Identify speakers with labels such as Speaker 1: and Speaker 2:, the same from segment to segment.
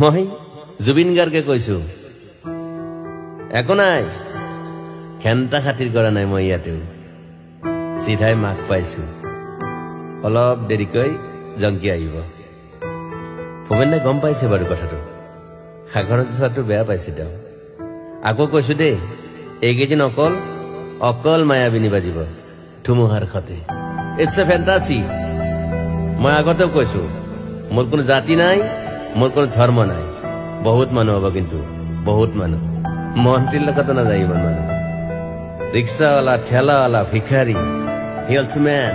Speaker 1: মই জুবিন গাৰ্গে কৈছো একো নাই খেন্তা খাতিৰ কৰা নাই মই ইয়াতেও চিধাই মাক পাইছো অলপ দেৰিকৈ জংকি আহিব ভৱেনে গম পাইছে বাৰু কথাটো সাগৰত যোৱাটো বেয়া পাইছে তেওঁ আকৌ কৈছো দেই এইকেইদিন অকল মায়াবিনী বাজিব ধুমুহাৰ সতে ইটছ এ ফেণ্টাসি মই আগতেও কৈছো মোৰ কোনো জাতি নাই মোৰ কোনো ধৰ্ম নাই বহুত মানুহ হ'ব কিন্তু বহুত মানুহ মন্ত্ৰীৰ লগতো নাযায় ইমান মানুহ ৰিক্সাৱালা ঠেলাৱালা ভিখাৰী হিলছমেন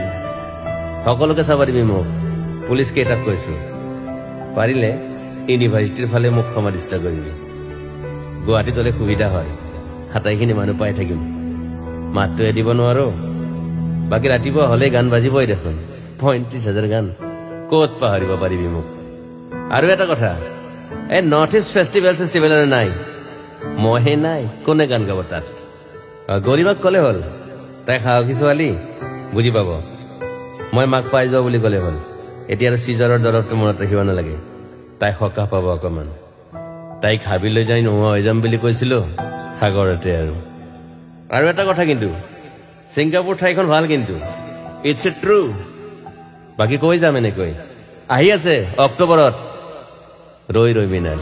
Speaker 1: সকলোকে চাব দিবি মোক পুলিচ কেইটাক কৈছো পাৰিলে ইউনিভাৰ্চিটিৰ ফালে মোক সমাধিস্থ কৰিবি গুৱাহাটীত হ'লে সুবিধা হয় হাতাইখিনি মানুহ পাই থাকিম মাতটোৱে দিব নোৱাৰো বাকী ৰাতিপুৱা হ'লে গান বাজিবই দেখোন ৩৫,০০০ গান ক'ত পাহৰিব পাৰিবি মোক আৰু এটা কথা এই নৰ্থ ইষ্ট ফেষ্টিভেল নাই মইহে নাই কোনে গান গাব তাত গৰিমাক ক'লে হ'ল তাই সাহসী ছোৱালী বুজি পাব মই মাক পাই যাওঁ বুলি ক'লে হ'ল এতিয়া আৰু চিজাৰৰ দৰৱটো মনত ৰাখিব নালাগে তাই সকাহ পাব অকণমান তাইক হাবিলৈ যাই নোহোৱা হৈ যাম বুলি কৈছিলো সাগৰতে আৰু এটা কথা কিন্তু ছিংগাপুৰ ঠাইখন ভাল কিন্তু ইটছ এ ট্ৰু বাকী কৈ যাম এনেকৈ আহি আছে অক্টোবৰত ৰৈ মিনাল